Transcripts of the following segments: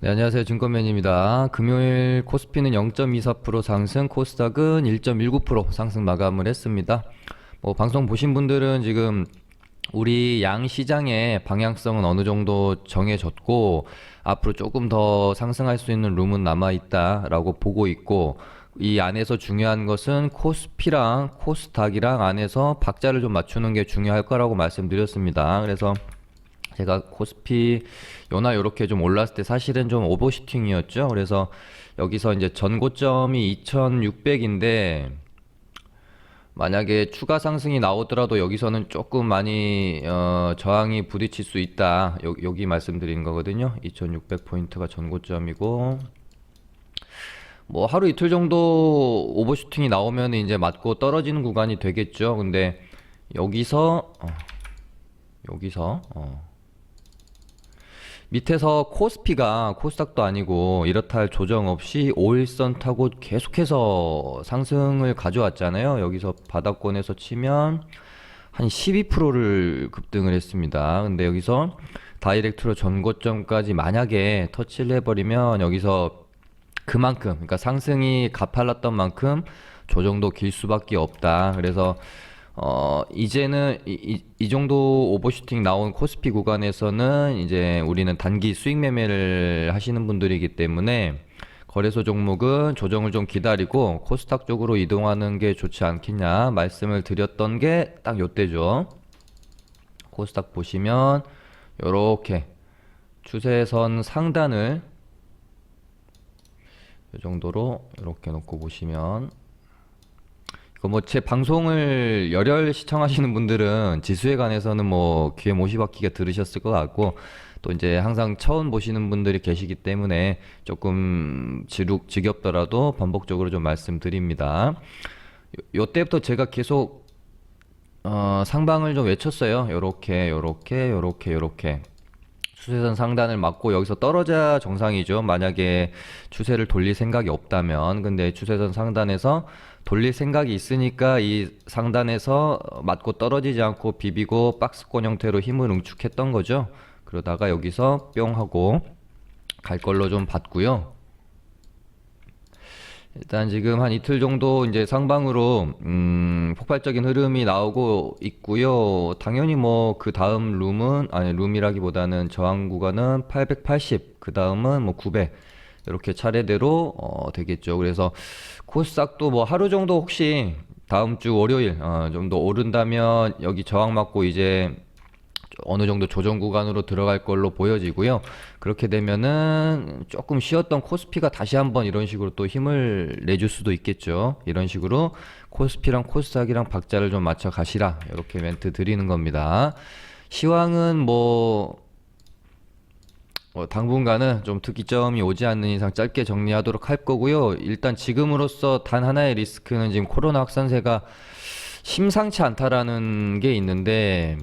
네, 안녕하세요. 증권맨입니다. 금요일 코스피는 0.24% 상승, 코스닥은 1.19% 상승 마감을 했습니다. 방송 보신 분들은 지금 우리 양 시장의 방향성은 어느 정도 정해졌고, 앞으로 조금 더 상승할 수 있는 룸은 남아있다라고 보고 있고, 이 안에서 중요한 것은 코스피랑 코스닥이랑 안에서 박자를 좀 맞추는 게 중요할 거라고 말씀드렸습니다. 그래서 제가 코스피 요나 요렇게 좀 올랐을 때 사실은 좀 오버슈팅이었죠. 그래서 여기서 이제 전고점이 2600인데 만약에 추가 상승이 나오더라도 여기서는 조금 많이 저항이 부딪힐 수 있다. 여기 말씀드리는 거거든요. 2600포인트가 전고점이고 뭐 하루 이틀 정도 오버슈팅이 나오면 이제 맞고 떨어지는 구간이 되겠죠. 근데 여기서 밑에서 코스피가 코스닥도 아니고 이렇다 할 조정 없이 5일선 타고 계속해서 상승을 가져왔잖아요. 여기서 바닥권에서 치면 한 12%를 급등을 했습니다. 근데 여기서 다이렉트로 전고점까지 만약에 터치를 해버리면 여기서 그만큼, 그러니까 상승이 가팔랐던 만큼 조정도 길 수밖에 없다. 그래서 이제는 이 정도 오버슈팅 나온 코스피 구간에서는 이제 우리는 단기 수익 매매를 하시는 분들이기 때문에 거래소 종목은 조정을 좀 기다리고 코스닥 쪽으로 이동하는 게 좋지 않겠냐 말씀을 드렸던 게 딱 요때죠. 코스닥 보시면 요렇게 추세선 상단을 이 정도로 이렇게 놓고 보시면 뭐 제 방송을 열혈 시청하시는 분들은 지수에 관해서는 뭐 귀에 못이 박히게 들으셨을 것 같고 또 이제 항상 처음 보시는 분들이 계시기 때문에 조금 지겹더라도 반복적으로 좀 말씀드립니다. 요 때부터 제가 계속 상방을 좀 외쳤어요. 요렇게 추세선 상단을 맞고 여기서 떨어져야 정상이죠. 만약에 추세를 돌릴 생각이 없다면. 근데 추세선 상단에서 돌릴 생각이 있으니까 이 상단에서 맞고 떨어지지 않고 비비고 박스권 형태로 힘을 응축했던 거죠. 그러다가 여기서 뿅 하고 갈 걸로 좀 봤고요. 일단 지금 한 이틀 정도 이제 상방으로 폭발적인 흐름이 나오고 있고요. 당연히 뭐 그 다음 룸이라기보다는 저항 구간은 880, 그 다음은 뭐 900 이렇게 차례대로 되겠죠. 그래서 코스닥도 뭐 하루 정도 혹시 다음 주 월요일 좀 더 오른다면 여기 저항 맞고 이제 어느 정도 조정 구간으로 들어갈 걸로 보여지고요. 그렇게 되면은 조금 쉬었던 코스피가 다시 한번 이런 식으로 또 힘을 내줄 수도 있겠죠. 이런 식으로 코스피랑 코스닥이랑 박자를 좀 맞춰 가시라. 이렇게 멘트 드리는 겁니다. 시황은 당분간은 좀 특이점이 오지 않는 이상 짧게 정리하도록 할 거고요. 일단 지금으로서 단 하나의 리스크는 지금 코로나 확산세가 심상치 않다라는 게 있는데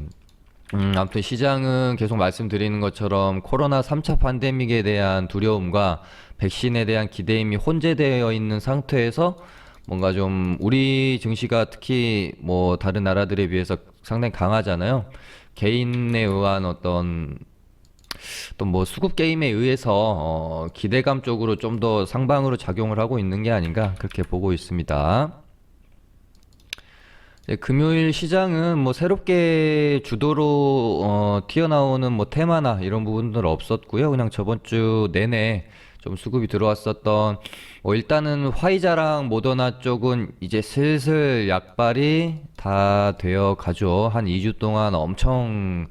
아무튼 시장은 계속 말씀드리는 것처럼 코로나 3차 팬데믹에 대한 두려움과 백신에 대한 기대임이 혼재되어 있는 상태에서 뭔가 좀 우리 증시가 특히 뭐 다른 나라들에 비해서 상당히 강하잖아요. 개인에 의한 어떤 또 뭐 수급 게임에 의해서 기대감 쪽으로 좀 더 상방으로 작용을 하고 있는 게 아닌가 그렇게 보고 있습니다. 네, 금요일 시장은 뭐 새롭게 주도로 튀어나오는 뭐 테마나 이런 부분들 없었고요. 그냥 저번 주 내내 좀 수급이 들어왔었던 일단은 화이자랑 모더나 쪽은 이제 슬슬 약발이 다 되어 가죠. 한 2주 동안 엄청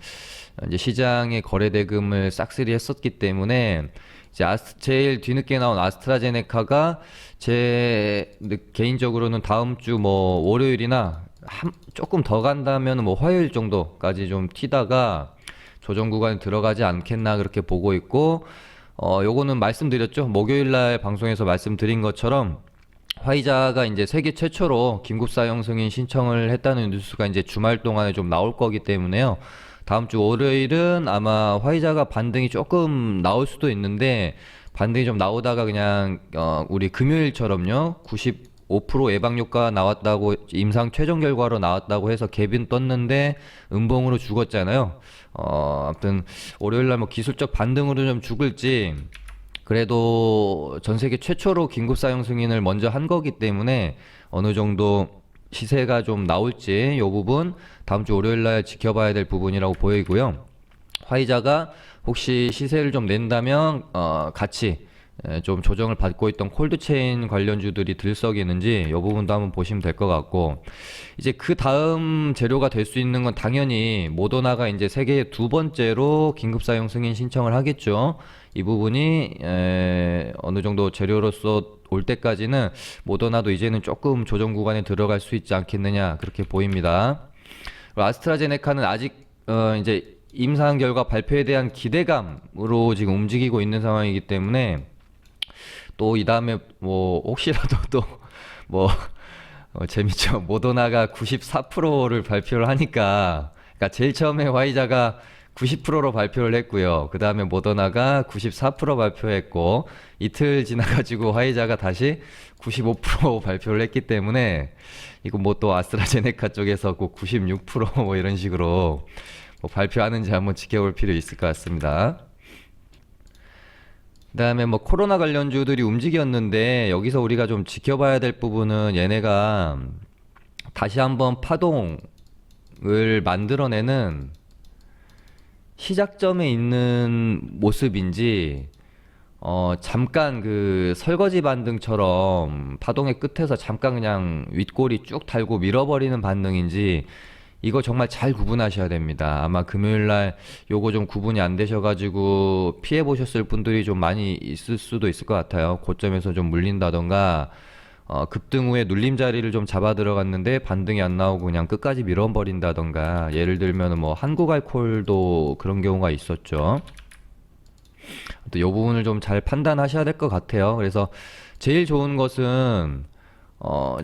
이제 시장의 거래 대금을 싹쓸이 했었기 때문에 이제 제일 뒤늦게 나온 아스트라제네카가 제 개인적으로는 다음 주 뭐 월요일이나 조금 더 간다면 뭐 화요일 정도까지 좀 튀다가 조정 구간에 들어가지 않겠나 그렇게 보고 있고 요거는 말씀드렸죠. 목요일날 방송에서 말씀드린 것처럼 화이자가 이제 세계 최초로 긴급 사용 승인 신청을 했다는 뉴스가 이제 주말 동안에 좀 나올 거기 때문에요. 다음 주 월요일은 아마 화이자가 반등이 조금 나올 수도 있는데 반등이 좀 나오다가 그냥 우리 금요일처럼요. 95% 예방 효과 나왔다고 임상 최종 결과로 나왔다고 해서 갭은 떴는데 음봉으로 죽었잖아요. 아무튼 월요일날 뭐 기술적 반등으로 좀 죽을지 그래도 전 세계 최초로 긴급 사용 승인을 먼저 한 거기 때문에 어느 정도 시세가 좀 나올지 이 부분 다음 주 월요일 날 지켜봐야 될 부분이라고 보이고요. 화이자가 혹시 시세를 좀 낸다면 같이 좀 조정을 받고 있던 콜드체인 관련주들이 들썩이는지 이 부분도 한번 보시면 될 것 같고, 이제 그 다음 재료가 될 수 있는 건 당연히 모더나가 이제 세계 두 번째로 긴급 사용 승인 신청을 하겠죠. 이 부분이 어느 정도 재료로서 올 때까지는 모더나도 이제는 조금 조정 구간에 들어갈 수 있지 않겠느냐 그렇게 보입니다. 그리고 아스트라제네카는 아직 이제 임상 결과 발표에 대한 기대감으로 지금 움직이고 있는 상황이기 때문에 또 이 다음에 뭐 혹시라도 또 뭐 재밌죠. 모더나가 94%를 발표를 하니까, 그러니까 제일 처음에 화이자가 90%로 발표를 했고요. 그 다음에 모더나가 94% 발표했고, 이틀 지나가지고 화이자가 다시 95% 발표를 했기 때문에 이거 뭐 또 아스트라제네카 쪽에서 꼭 96%뭐 이런 식으로 뭐 발표하는지 한번 지켜볼 필요 있을 것 같습니다. 그다음에 뭐 코로나 관련주들이 움직였는데 여기서 우리가 좀 지켜봐야 될 부분은 얘네가 다시 한번 파동을 만들어내는 시작점에 있는 모습인지, 잠깐 그 설거지 반등처럼 파동의 끝에서 잠깐 그냥 윗골이 쭉 달고 밀어버리는 반등인지, 이거 정말 잘 구분하셔야 됩니다. 아마 금요일날 요거 좀 구분이 안 되셔가지고 피해 보셨을 분들이 좀 많이 있을 수도 있을 것 같아요. 고점에서 좀 물린다던가, 급등 후에 눌림 자리를 좀 잡아 들어갔는데 반등이 안 나오고 그냥 끝까지 밀어버린다던가, 예를 들면 뭐 한국알콜도 그런 경우가 있었죠. 또 요 부분을 좀 잘 판단하셔야 될 것 같아요. 그래서 제일 좋은 것은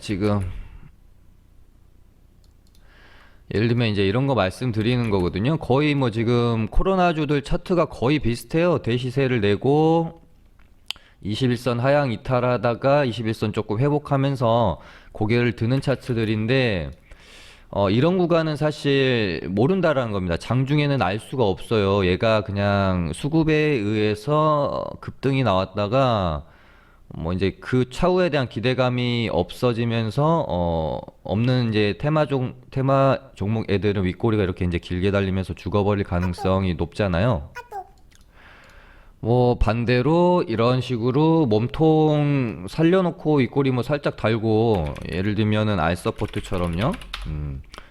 지금 예를 들면 이제 이런 거 말씀드리는 거거든요. 거의 뭐 지금 코로나주들 차트가 거의 비슷해요. 대시세를 내고 21선 하향 이탈하다가 21선 조금 회복하면서 고개를 드는 차트들인데, 이런 구간은 사실 모른다라는 겁니다. 장중에는 알 수가 없어요. 얘가 그냥 수급에 의해서 급등이 나왔다가 뭐 이제 그 차후에 대한 기대감이 없어지면서 없는 이제 테마 종목 애들은 윗꼬리가 이렇게 이제 길게 달리면서 죽어버릴 가능성이 높잖아요. 뭐 반대로 이런 식으로 몸통 살려놓고 윗꼬리 뭐 살짝 달고, 예를 들면은 알서포트처럼요.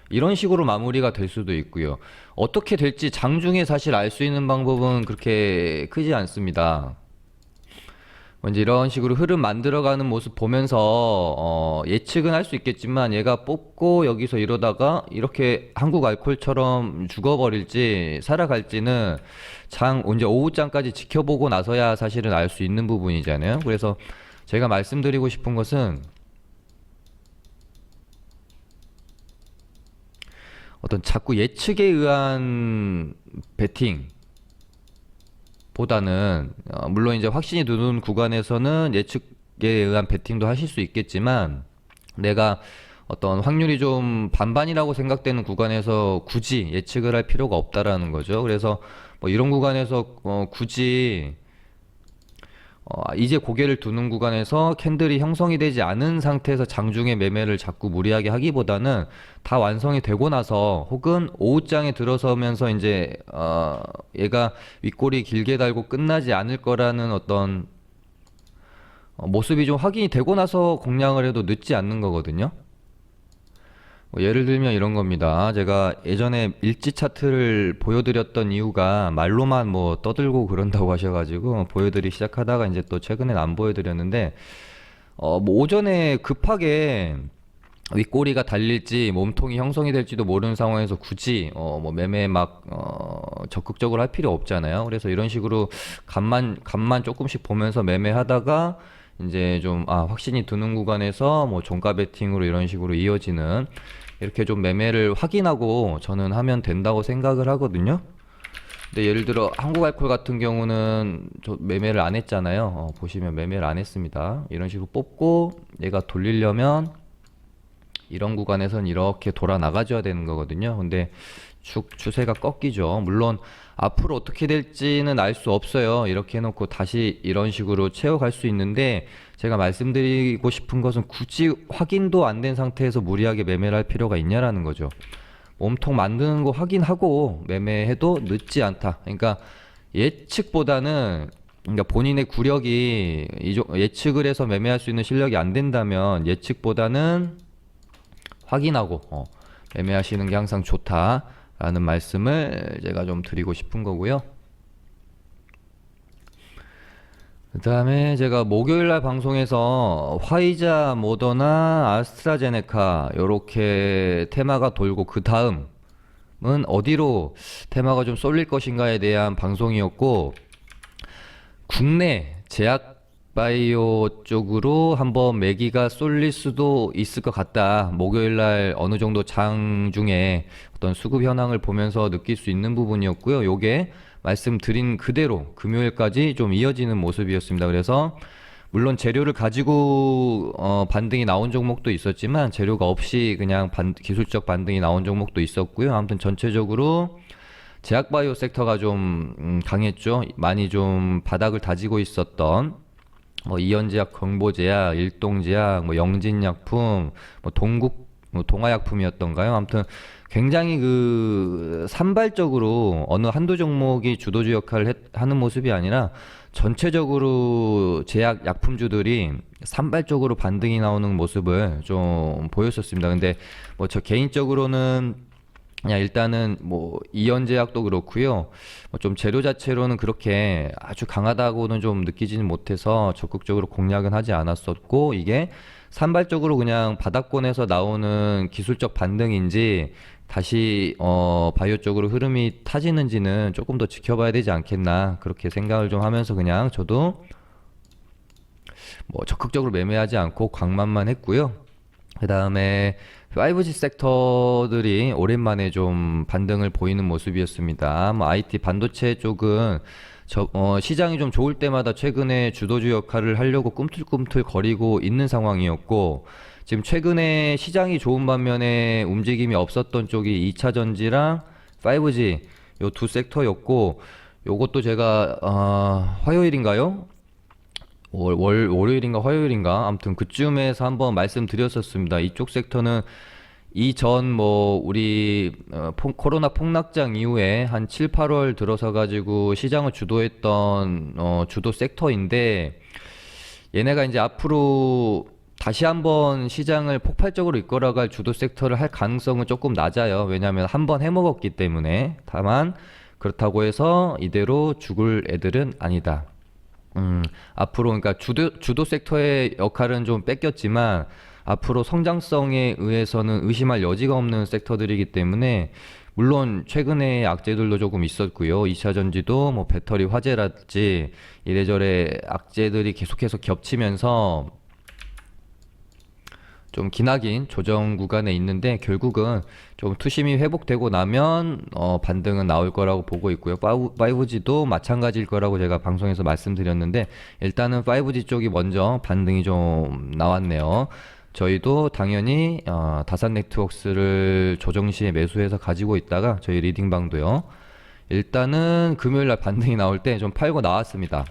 이런 식으로 마무리가 될 수도 있고요. 어떻게 될지 장중에 사실 알 수 있는 방법은 그렇게 크지 않습니다. 이제 이런 식으로 흐름 만들어가는 모습 보면서 예측은 할 수 있겠지만, 얘가 뽑고 여기서 이러다가 이렇게 한국 알콜처럼 죽어버릴지 살아갈지는 이제 오후장까지 지켜보고 나서야 사실은 알 수 있는 부분이잖아요. 그래서 제가 말씀드리고 싶은 것은, 어떤 자꾸 예측에 의한 베팅 보다는, 물론 이제 확신이 드는 구간에서는 예측에 의한 베팅도 하실 수 있겠지만, 내가 어떤 확률이 좀 반반이라고 생각되는 구간에서 굳이 예측을 할 필요가 없다라는 거죠. 그래서 뭐 이런 구간에서 굳이 이제 고개를 두는 구간에서 캔들이 형성이 되지 않은 상태에서 장중에 매매를 자꾸 무리하게 하기보다는, 다 완성이 되고 나서 혹은 오후장에 들어서면서 이제 얘가 윗골이 길게 달고 끝나지 않을 거라는 어떤 모습이 좀 확인이 되고 나서 공략을 해도 늦지 않는 거거든요. 뭐 예를 들면 이런 겁니다. 제가 예전에 일지 차트를 보여드렸던 이유가 말로만 뭐 떠들고 그런다고 하셔가지고 보여드리기 시작하다가 이제 또 최근엔 안 보여드렸는데, 뭐 오전에 급하게 윗꼬리가 달릴지 몸통이 형성이 될지도 모르는 상황에서 굳이 뭐 매매 막 적극적으로 할 필요 없잖아요. 그래서 이런 식으로 간만 조금씩 보면서 매매하다가 이제 좀 확신이 드는 구간에서 뭐 종가 베팅으로 이런 식으로 이어지는, 이렇게 좀 매매를 확인하고 저는 하면 된다고 생각을 하거든요. 근데 예를 들어 한국알콜 같은 경우는 저 매매를 안 했잖아요. 보시면 매매를 안 했습니다. 이런 식으로 뽑고 얘가 돌리려면 이런 구간에선 이렇게 돌아 나가줘야 되는 거거든요. 근데 추세가 꺾이죠. 물론 앞으로 어떻게 될지는 알 수 없어요. 이렇게 해놓고 다시 이런 식으로 채워갈 수 있는데, 제가 말씀드리고 싶은 것은 굳이 확인도 안 된 상태에서 무리하게 매매를 할 필요가 있냐라는 거죠. 몸통 만드는 거 확인하고 매매해도 늦지 않다. 그러니까 예측보다는, 그러니까 본인의 구력이 예측을 해서 매매할 수 있는 실력이 안 된다면 예측보다는 확인하고 매매하시는 게 항상 좋다라는 말씀을 제가 좀 드리고 싶은 거고요. 그 다음에 제가 목요일날 방송에서 화이자, 모더나, 아스트라제네카 요렇게 테마가 돌고, 그 다음은 어디로 테마가 좀 쏠릴 것인가에 대한 방송이었고, 국내 제약바이오 쪽으로 한번 매기가 쏠릴 수도 있을 것 같다. 목요일날 어느 정도 장중에 어떤 수급 현황을 보면서 느낄 수 있는 부분이었고요. 요게 말씀드린 그대로 금요일까지 좀 이어지는 모습이었습니다. 그래서 물론 재료를 가지고 반등이 나온 종목도 있었지만, 재료가 없이 그냥 기술적 반등이 나온 종목도 있었고요. 아무튼 전체적으로 제약바이오 섹터가 좀 강했죠. 많이 좀 바닥을 다지고 있었던 뭐 이연제약, 경보제약, 일동제약, 뭐 영진약품, 뭐 동아약품이었던가요? 아무튼 굉장히 그 산발적으로 어느 한두 종목이 주도주 역할을 하는 모습이 아니라 전체적으로 제약 약품주들이 산발적으로 반등이 나오는 모습을 좀 보였었습니다. 근데 뭐 저 개인적으로는 그냥 일단은 뭐 이연제약도 그렇고요. 뭐 좀 재료 자체로는 그렇게 아주 강하다고는 좀 느끼지는 못해서 적극적으로 공략은 하지 않았었고, 이게 산발적으로 그냥 바닥권에서 나오는 기술적 반등인지 다시 바이오 쪽으로 흐름이 타지는지는 조금 더 지켜봐야 되지 않겠나, 그렇게 생각을 좀 하면서 그냥 저도 뭐 적극적으로 매매하지 않고 광만만 했고요. 그 다음에 5G 섹터들이 오랜만에 좀 반등을 보이는 모습이었습니다. 뭐 IT 반도체 쪽은 시장이 좀 좋을 때마다 최근에 주도주 역할을 하려고 꿈틀꿈틀 거리고 있는 상황이었고, 지금 최근에 시장이 좋은 반면에 움직임이 없었던 쪽이 2차 전지랑 5G 요 두 섹터였고, 요것도 제가 화요일인가요? 월요일인가 화요일인가 아무튼 그쯤에서 한번 말씀드렸었습니다. 이쪽 섹터는 이전 뭐 우리 코로나 폭락장 이후에 한 7, 8월 들어서 가지고 시장을 주도했던 주도 섹터인데, 얘네가 이제 앞으로 다시 한번 시장을 폭발적으로 이끌어갈 주도 섹터를 할 가능성은 조금 낮아요. 왜냐하면 한번 해먹었기 때문에. 다만 그렇다고 해서 이대로 죽을 애들은 아니다. 앞으로 그러니까 주도 섹터의 역할은 좀 뺏겼지만, 앞으로 성장성에 의해서는 의심할 여지가 없는 섹터들이기 때문에, 물론 최근에 악재들도 조금 있었고요. 2차 전지도 뭐 배터리 화재랄지 이래저래 악재들이 계속해서 겹치면서 좀 기나긴 조정 구간에 있는데, 결국은 좀 투심이 회복되고 나면 반등은 나올 거라고 보고 있고요. 5G도 마찬가지일 거라고 제가 방송에서 말씀드렸는데, 일단은 5G 쪽이 먼저 반등이 좀 나왔네요. 저희도 당연히 다산 네트워크스를 조정 시에 매수해서 가지고 있다가, 저희 리딩방도요, 일단은 금요일날 반등이 나올 때 좀 팔고 나왔습니다.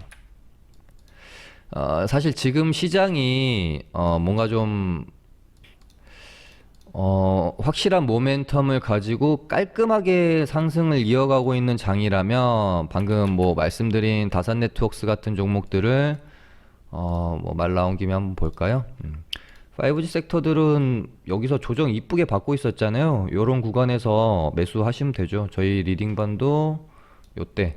사실 지금 시장이 뭔가 좀 확실한 모멘텀을 가지고 깔끔하게 상승을 이어가고 있는 장이라면, 방금 뭐 말씀드린 다산 네트워크스 같은 종목들을 뭐 말 나온 김에 한번 볼까요? 5G 섹터들은 여기서 조정 이쁘게 받고 있었잖아요. 요런 구간에서 매수하시면 되죠. 저희 리딩반도 요때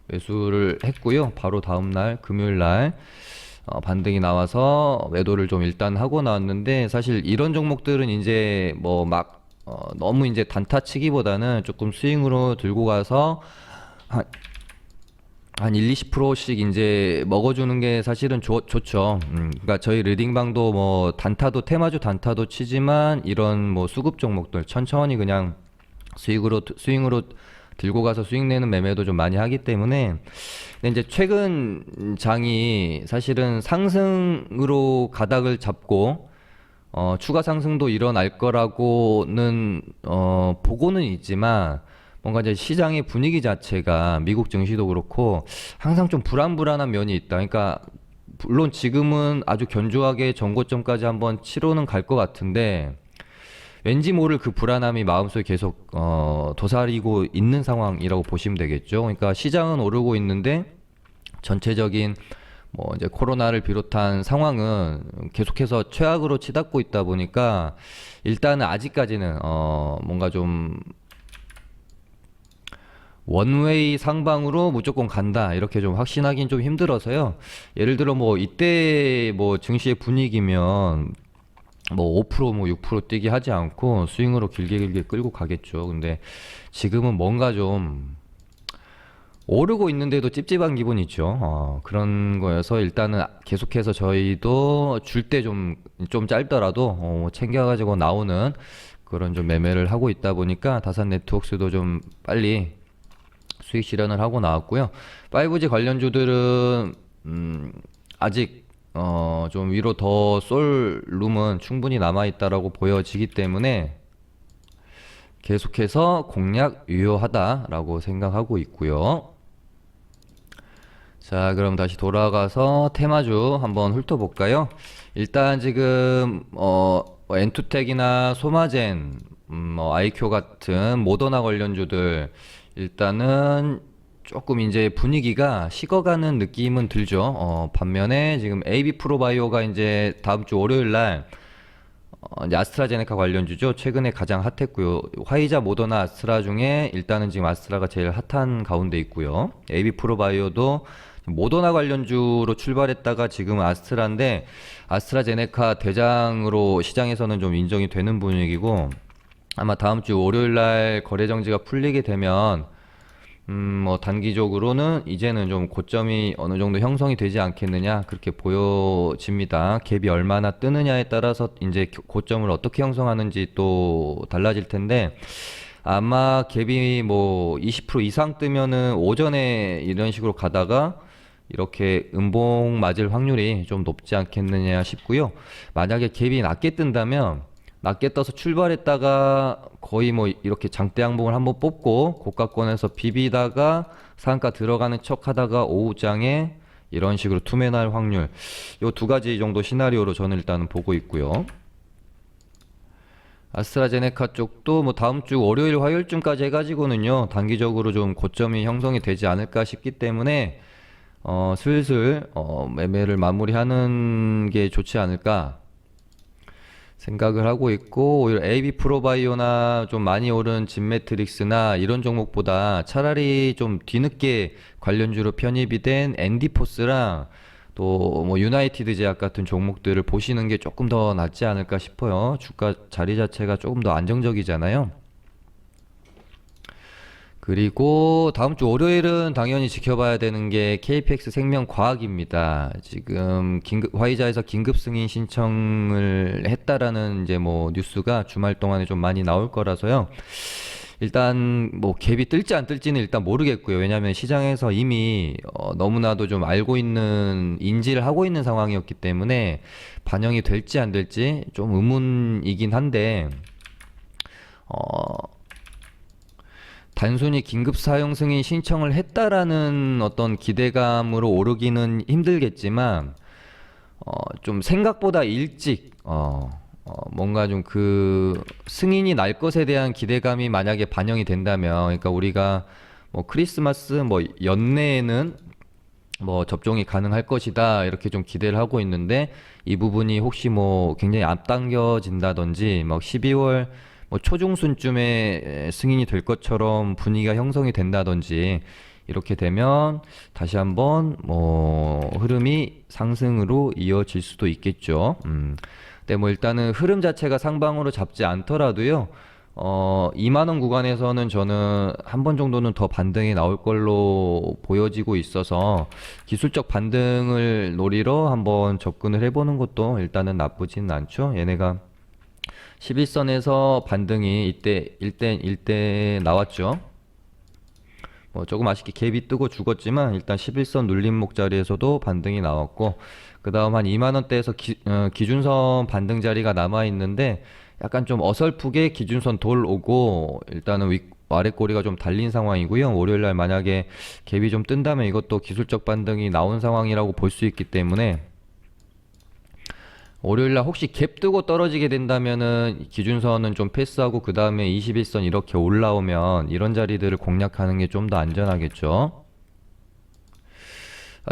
매수를 했고요. 바로 다음날 금요일날 반등이 나와서 매도를 좀 일단 하고 나왔는데, 사실 이런 종목들은 이제 뭐 막 너무 이제 단타 치기보다는 조금 스윙으로 들고 가서 한 1, 20%씩 이제 먹어주는 게 사실은 좋죠. 그러니까 저희 리딩방도 뭐 단타도, 테마주 단타도 치지만, 이런 뭐 수급 종목들 천천히 그냥 스윙으로 들고 가서 수익 내는 매매도 좀 많이 하기 때문에. 근데 이제 최근 장이 사실은 상승으로 가닥을 잡고 추가 상승도 일어날 거라고는 보고는 있지만 뭔가 이제 시장의 분위기 자체가 미국 증시도 그렇고 항상 좀 불안불안한 면이 있다. 그러니까 물론 지금은 아주 견조하게 전고점까지 한번 치러는 갈 것 같은데 왠지 모를 그 불안함이 마음속에 계속 도사리고 있는 상황이라고 보시면 되겠죠. 그러니까 시장은 오르고 있는데 전체적인 뭐 이제 코로나를 비롯한 상황은 계속해서 최악으로 치닫고 있다 보니까 일단은 아직까지는 뭔가 좀 원웨이 상방으로 무조건 간다 이렇게 좀 확신하기는 좀 힘들어서요. 예를 들어 뭐 이때 뭐 증시의 분위기면 뭐 5%뭐 6% 뛰기 하지 않고 스윙으로 길게 길게 끌고 가겠죠. 근데 지금은 뭔가 좀 오르고 있는데도 찝찝한 기분이 있죠. 그런 거여서 일단은 계속해서 저희도 줄 때 좀 짧더라도 챙겨가지고 나오는 그런 좀 매매를 하고 있다 보니까 다산 네트워크스도 좀 빨리 수익 실현을 하고 나왔고요. 5G 관련주들은 아직 좀 위로 더 쏠 룸은 충분히 남아 있다라고 보여지기 때문에 계속해서 공략 유효하다라고 생각하고 있고요. 자, 그럼 다시 돌아가서 테마주 한번 훑어볼까요? 일단 지금 엔투텍이나 소마젠, 아이큐 같은 모더나 관련주들 일단은 조금 이제 분위기가 식어가는 느낌은 들죠. 반면에 지금 AB 프로바이오가 이제 다음 주 월요일 날 이제 아스트라제네카 관련주죠. 최근에 가장 핫했고요. 화이자, 모더나, 아스트라 중에 일단은 지금 아스트라가 제일 핫한 가운데 있고요. AB 프로바이오도 모더나 관련주로 출발했다가 지금은 아스트라인데 아스트라제네카 대장으로 시장에서는 좀 인정이 되는 분위기고 아마 다음 주 월요일 날 거래 정지가 풀리게 되면 뭐 단기적으로는 이제는 좀 고점이 어느 정도 형성이 되지 않겠느냐 그렇게 보여집니다. 갭이 얼마나 뜨느냐에 따라서 이제 고점을 어떻게 형성하는지 또 달라질 텐데 아마 갭이 뭐 20% 이상 뜨면은 오전에 이런 식으로 가다가 이렇게 음봉 맞을 확률이 좀 높지 않겠느냐 싶고요. 만약에 갭이 낮게 뜬다면 낮게 떠서 출발했다가 거의 뭐 이렇게 장대 양봉을 한번 뽑고 고가권에서 비비다가 상한가 들어가는 척 하다가 오후장에 이런 식으로 투매날 확률 요 두 가지 정도 시나리오로 저는 일단은 보고 있고요. 아스트라제네카 쪽도 뭐 다음 주 월요일 화요일쯤까지 해가지고는요 단기적으로 좀 고점이 형성이 되지 않을까 싶기 때문에 슬슬 매매를 마무리하는 게 좋지 않을까 생각을 하고 있고 오히려 AB 프로바이오나 좀 많이 오른 진매트릭스나 이런 종목보다 차라리 좀 뒤늦게 관련주로 편입이 된 엔디포스랑 또 뭐 유나이티드 제약 같은 종목들을 보시는 게 조금 더 낫지 않을까 싶어요. 주가 자리 자체가 조금 더 안정적이잖아요. 그리고 다음 주 월요일은 당연히 지켜봐야 되는 게 KPX 생명과학입니다. 지금 화이자에서 긴급 승인 신청을 했다라는 이제 뭐 뉴스가 주말 동안에 좀 많이 나올 거라서요. 일단 뭐 갭이 뜰지 안 뜰지는 일단 모르겠고요. 왜냐하면 시장에서 이미 너무나도 좀 알고 있는 인지를 하고 있는 상황이었기 때문에 반영이 될지 안 될지 좀 의문이긴 한데 단순히 긴급 사용 승인 신청을 했다라는 어떤 기대감으로 오르기는 힘들겠지만 좀 생각보다 일찍 뭔가 좀 그 승인이 날 것에 대한 기대감이 만약에 반영이 된다면 그러니까 우리가 뭐 크리스마스 뭐 연내에는 뭐 접종이 가능할 것이다 이렇게 좀 기대를 하고 있는데 이 부분이 혹시 뭐 굉장히 앞당겨진다든지 막 12월 뭐 초중순쯤에 승인이 될 것처럼 분위기가 형성이 된다든지 이렇게 되면 다시 한번 뭐 흐름이 상승으로 이어질 수도 있겠죠. 근데 뭐 일단은 흐름 자체가 상방으로 잡지 않더라도요. 2만 원 구간에서는 저는 한 번 정도는 더 반등이 나올 걸로 보여지고 있어서 기술적 반등을 노리러 한번 접근을 해보는 것도 일단은 나쁘진 않죠. 얘네가 11선에서 반등이 이때 일대 나왔죠. 뭐 조금 아쉽게 갭이 뜨고 죽었지만 일단 11선 눌림목 자리에서도 반등이 나왔고, 그 다음 한 2만 원대에서 기준선 반등 자리가 남아 있는데 약간 좀 어설프게 기준선 돌 오고 일단은 아래 꼬리가 좀 달린 상황이고요. 월요일 날 만약에 갭이 좀 뜬다면 이것도 기술적 반등이 나온 상황이라고 볼 수 있기 때문에, 월요일날 혹시 갭 뜨고 떨어지게 된다면은 기준선은 좀 패스하고 그 다음에 21선 이렇게 올라오면 이런 자리들을 공략하는 게 좀 더 안전하겠죠.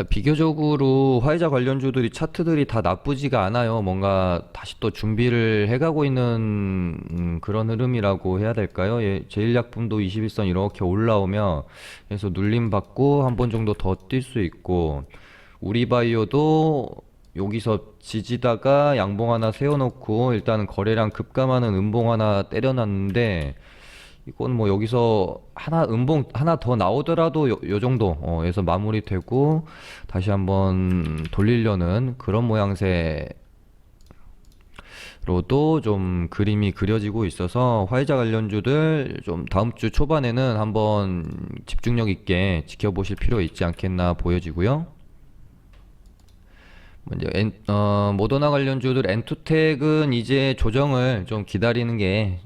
비교적으로 화이자 관련주들이 차트들이 다 나쁘지가 않아요. 뭔가 다시 또 준비를 해가고 있는 그런 흐름이라고 해야 될까요? 예, 제일약품도 21선 이렇게 올라오면 그래서 눌림 받고 한 번 정도 더 뛸 수 있고, 우리바이오도 여기서 지지다가 양봉 하나 세워놓고 일단은 거래량 급감하는 음봉 하나 때려놨는데, 이건 뭐 여기서 하나 음봉 하나 더 나오더라도 요 정도에서 마무리되고 다시 한번 돌리려는 그런 모양새로도 좀 그림이 그려지고 있어서 화이자 관련주들 좀 다음 주 초반에는 한번 집중력 있게 지켜보실 필요 있지 않겠나 보여지고요. 먼저 모더나 관련주들 엔투텍은 이제 조정을 좀 기다리는 게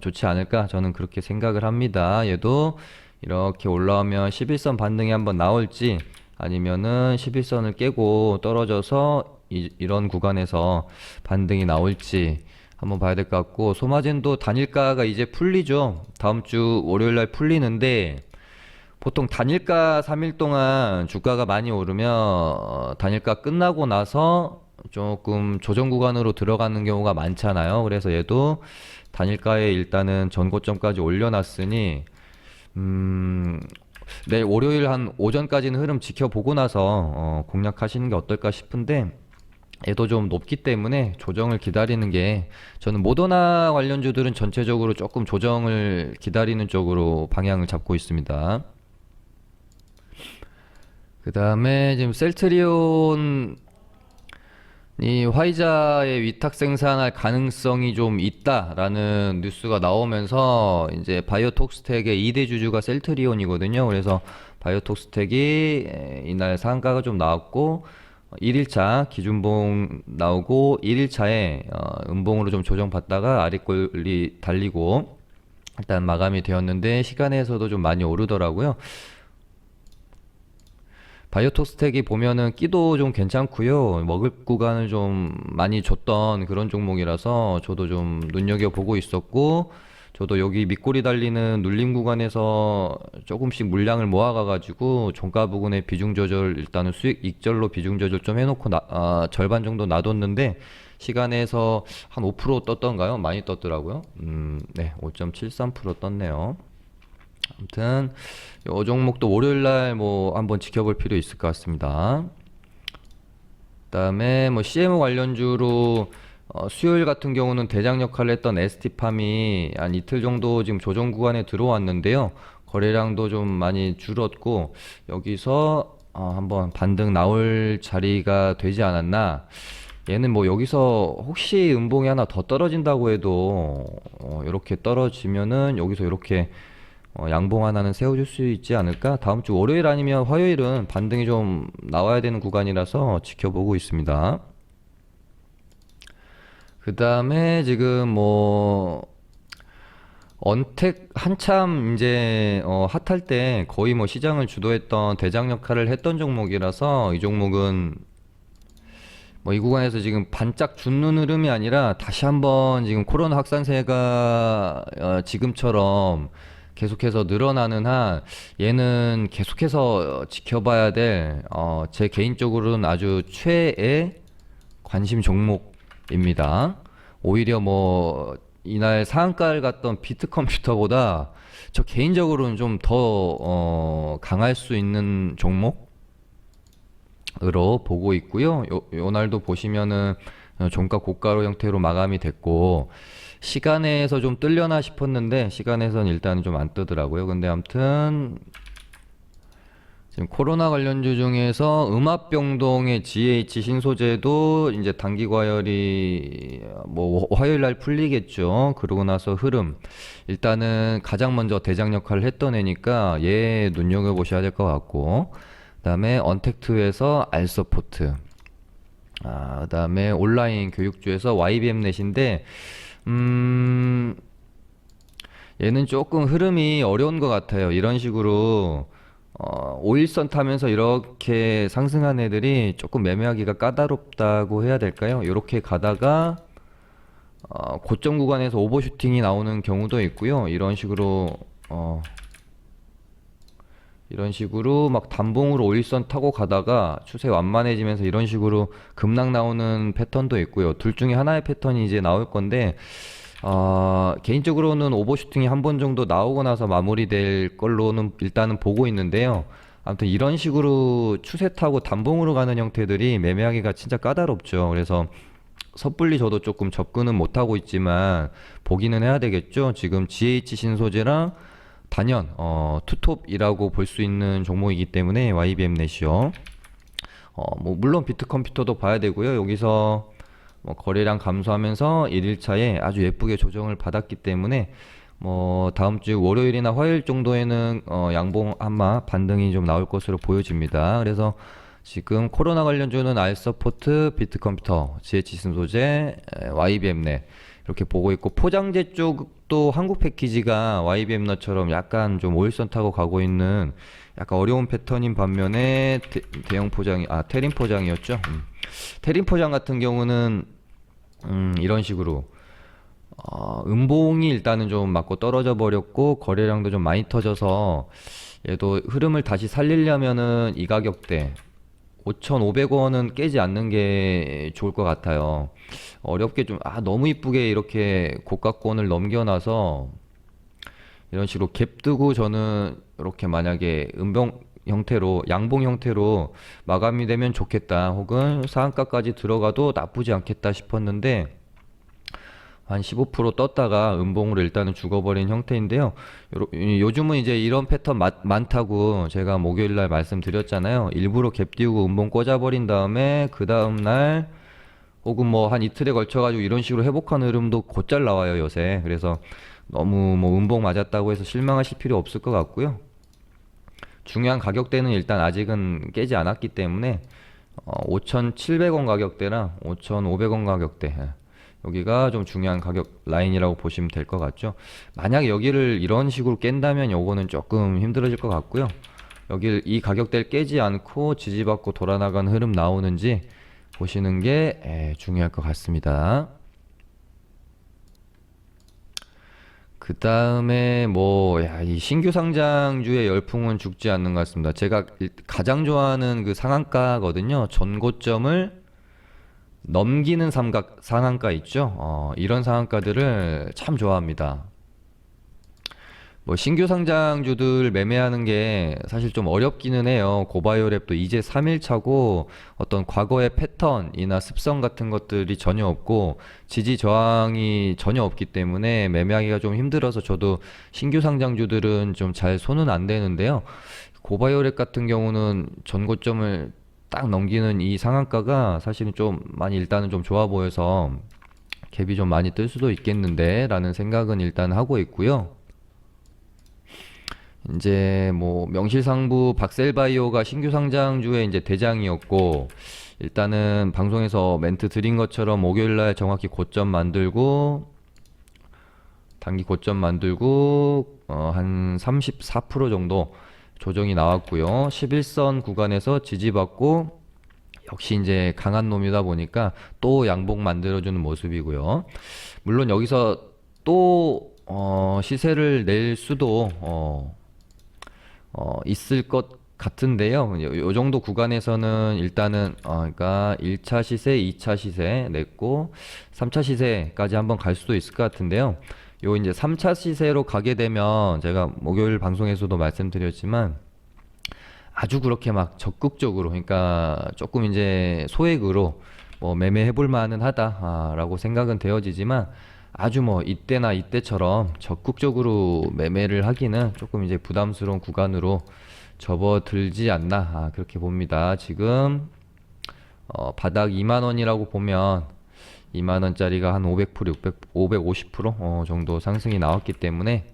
좋지 않을까, 저는 그렇게 생각을 합니다. 얘도 이렇게 올라오면 11선 반등이 한번 나올지 아니면은 11선을 깨고 떨어져서 이런 구간에서 반등이 나올지 한번 봐야 될 것 같고, 소마젠도 단일가가 이제 풀리죠. 다음 주 월요일 날 풀리는데, 보통 단일가 3일 동안 주가가 많이 오르면 단일가 끝나고 나서 조금 조정 구간으로 들어가는 경우가 많잖아요. 그래서 얘도 단일가에 일단은 전고점까지 올려놨으니 내일 월요일 한 오전까지는 흐름 지켜보고 나서 공략하시는 게 어떨까 싶은데, 얘도 좀 높기 때문에 조정을 기다리는 게, 저는 모더나 관련주들은 전체적으로 조금 조정을 기다리는 쪽으로 방향을 잡고 있습니다. 그 다음에 지금 셀트리온이 화이자의 위탁 생산할 가능성이 좀 있다라는 뉴스가 나오면서 이제 바이오톡스텍의 2대 주주가 셀트리온이거든요. 그래서 바이오톡스텍이 이날 상한가가 좀 나왔고 1일차 기준봉 나오고 1일차에 음봉으로 좀 조정받다가 아래꼴이 달리고 일단 마감이 되었는데 시간에서도 좀 많이 오르더라고요. 바이오톡스텍이 보면은 끼도 좀 괜찮고요. 먹을 구간을 좀 많이 줬던 그런 종목이라서 저도 좀 눈여겨보고 있었고, 저도 여기 밑꼬리 달리는 눌림 구간에서 조금씩 물량을 모아가가지고 종가 부근에 비중 조절, 일단은 수익 익절로 비중 조절 좀 해놓고 절반 정도 놔뒀는데 시간에서 한 5% 떴던가요? 많이 떴더라고요. 네, 5.73% 떴네요. 아무튼 이 종목도 월요일날 뭐 한번 지켜볼 필요 있을 것 같습니다. 그다음에 뭐 CMO 관련주로 수요일 같은 경우는 대장 역할을 했던 ST팜이 한 이틀 정도 지금 조정 구간에 들어왔는데요. 거래량도 좀 많이 줄었고 여기서 한번 반등 나올 자리가 되지 않았나. 얘는 뭐 여기서 혹시 음봉이 하나 더 떨어진다고 해도 이렇게 떨어지면은 여기서 이렇게 양봉 하나는 세워줄 수 있지 않을까? 다음 주 월요일 아니면 화요일은 반등이 좀 나와야 되는 구간이라서 지켜보고 있습니다. 그 다음에 지금 뭐 언택 한참 이제 핫할 때 거의 뭐 시장을 주도했던 대장 역할을 했던 종목이라서 이 종목은 뭐 이 구간에서 지금 반짝 죽는 흐름이 아니라 다시 한번 지금 코로나 확산세가 지금처럼 계속해서 늘어나는 한 얘는 계속해서 지켜봐야 될 제 개인적으로는 아주 최애 관심 종목입니다. 오히려 뭐 이날 상한가를 갔던 비트컴퓨터보다 저 개인적으로는 좀 더 강할 수 있는 종목으로 보고 있고요. 요 날도 보시면은 종가 고가로 형태로 마감이 됐고 시간에서 좀 뜰려나 싶었는데 시간에선 일단 좀 안 뜨더라고요. 근데 아무튼 지금 코로나 관련주 중에서 음압병동의 GH 신소재도 이제 단기 과열이 뭐 화요일 날 풀리겠죠. 그러고 나서 흐름. 일단은 가장 먼저 대장 역할을 했던 애니까 얘 눈여겨보셔야 될 것 같고. 그다음에 언택트에서 알서포트. 그다음에 온라인 교육주에서 YBM넷인데 얘는 조금 흐름이 어려운 것 같아요. 이런 식으로 5일선 타면서 이렇게 상승한 애들이 조금 매매하기가 까다롭다고 해야 될까요? 이렇게 가다가 고점 구간에서 오버슈팅이 나오는 경우도 있고요. 이런 식으로 막 단봉으로 5일선 타고 가다가 추세 완만해지면서 이런 식으로 급락 나오는 패턴도 있고요. 둘 중에 하나의 패턴이 이제 나올 건데 개인적으로는 오버슈팅이 한 번 정도 나오고 나서 마무리될 걸로는 일단은 보고 있는데요. 아무튼 이런 식으로 추세 타고 단봉으로 가는 형태들이 매매하기가 진짜 까다롭죠. 그래서 섣불리 저도 조금 접근은 못하고 있지만 보기는 해야 되겠죠. 지금 GH 신소재랑 단연 투톱이라고 볼 수 있는 종목이기 때문에 YBM넷이요. 뭐 물론 비트컴퓨터도 봐야 되고요. 여기서 뭐 거래량 감소하면서 1일차에 아주 예쁘게 조정을 받았기 때문에 뭐 다음 주 월요일이나 화요일 정도에는 양봉 한마 반등이 좀 나올 것으로 보여집니다. 그래서 지금 코로나 관련주는 알서포트, 비트컴퓨터, GH 신소재, YBM넷 이렇게 보고 있고, 포장재 쪽도 한국 패키지가 YBM넷처럼 약간 좀 5일선 타고 가고 있는 약간 어려운 패턴인 반면에 대형 포장이 테린 포장이었죠. 테린 포장 같은 경우는 이런 식으로 음봉이 일단은 좀 맞고 떨어져 버렸고 거래량도 좀 많이 터져서 얘도 흐름을 다시 살리려면은 이 가격대 5,500원은 깨지 않는 게 좋을 것 같아요. 어렵게 좀 너무 이쁘게 이렇게 고가권을 넘겨놔서 이런 식으로 갭 뜨고 저는 이렇게 만약에 음봉 형태로 양봉 형태로 마감이 되면 좋겠다, 혹은 상한가까지 들어가도 나쁘지 않겠다 싶었는데 한 15% 떴다가 음봉으로 일단은 죽어버린 형태인데요. 요즘은 이제 이런 패턴 많다고 제가 목요일날 말씀드렸잖아요. 일부러 갭 띄우고 음봉 꽂아버린 다음에 그 다음날 혹은 뭐 한 이틀에 걸쳐가지고 이런 식으로 회복하는 흐름도 곧잘 나와요 요새. 그래서 너무 뭐 음봉 맞았다고 해서 실망하실 필요 없을 것 같고요. 중요한 가격대는 일단 아직은 깨지 않았기 때문에 5,700원 가격대랑 5,500원 가격대, 여기가 좀 중요한 가격 라인이라고 보시면 될 것 같죠. 만약에 여기를 이런 식으로 깬다면 요거는 조금 힘들어질 것 같고요. 여기를 이 가격대를 깨지 않고 지지받고 돌아나가는 흐름 나오는지 보시는 게 중요할 것 같습니다. 그 다음에 이 신규 상장주의 열풍은 죽지 않는 것 같습니다. 제가 가장 좋아하는 그 상한가거든요. 전고점을 넘기는 상한가 있죠. 이런 상한가들을 참 좋아합니다. 신규 상장주들 매매하는 게 사실 좀 어렵기는 해요. 고바이오랩도 이제 3일 차고 어떤 과거의 패턴이나 습성 같은 것들이 전혀 없고 지지 저항이 전혀 없기 때문에 매매하기가 좀 힘들어서 저도 신규 상장주들은 좀 잘 손은 안 대는데요. 고바이오랩 같은 경우는 전고점을 딱 넘기는 이 상한가가 사실은 좀 많이 일단은 좀 좋아 보여서 갭이 좀 많이 뜰 수도 있겠는데 라는 생각은 일단 하고 있고요. 이제 명실상부 박셀바이오가 신규 상장주의 이제 대장이었고, 일단은 방송에서 멘트 드린 것처럼 목요일날 정확히 고점 만들고 단기 고점 만들고 한 34% 정도 조정이 나왔고요. 11선 구간에서 지지받고 역시 이제 강한 놈이다 보니까 또 양봉 만들어주는 모습이고요. 물론 여기서 또 시세를 낼 수도 있을 것 같은데요. 요 정도 구간에서는 일단은 그러니까 1차 시세, 2차 시세 냈고 3차 시세까지 한번 갈 수도 있을 것 같은데요. 요 이제 3차 시세로 가게 되면 제가 목요일 방송에서도 말씀드렸지만 아주 그렇게 막 적극적으로, 그러니까 조금 이제 소액으로 매매해 볼 만은 하다라고 생각은 되어지지만 아주 뭐 이때나 이때처럼 적극적으로 매매를 하기는 조금 이제 부담스러운 구간으로 접어들지 않나 그렇게 봅니다. 지금 바닥 2만 원이라고 보면 2만 원짜리가 한 500%, 600, 550% 정도 상승이 나왔기 때문에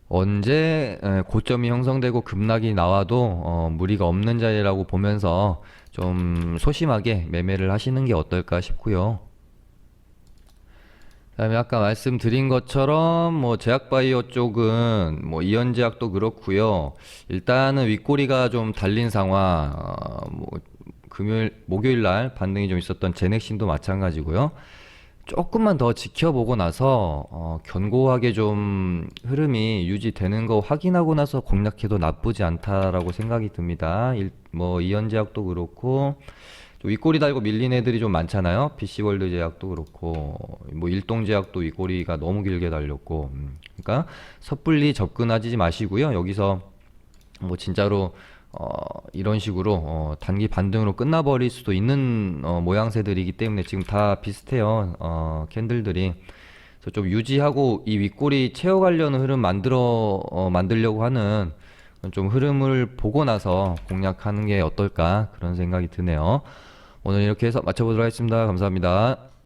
언제 고점이 형성되고 급락이 나와도 무리가 없는 자리라고 보면서 좀 소심하게 매매를 하시는 게 어떨까 싶고요. 그다음에 아까 말씀드린 것처럼 뭐 제약바이오 쪽은 뭐 이연제약도 그렇고요. 일단은 윗꼬리가 좀 달린 상황, 뭐 금요일, 목요일 날 반등이 좀 있었던 제넥신도 마찬가지고요. 조금만 더 지켜보고 나서 견고하게 좀 흐름이 유지되는 거 확인하고 나서 공략해도 나쁘지 않다라고 생각이 듭니다. 뭐 이연제약도 그렇고 또 윗꼬리 달고 밀린 애들이 좀 많잖아요. PC월드 제약도 그렇고 뭐 일동제약도 윗꼬리가 너무 길게 달렸고 그러니까 섣불리 접근하지 마시고요. 여기서 뭐 진짜로 이런 식으로 단기 반등으로 끝나버릴 수도 있는 모양새들이기 때문에 지금 다 비슷해요. 캔들들이. 그래서 좀 유지하고 이 윗꼬리 채워가려는 흐름 만들려고 하는 좀 흐름을 보고 나서 공략하는 게 어떨까 그런 생각이 드네요. 오늘 이렇게 해서 마쳐보도록 하겠습니다. 감사합니다.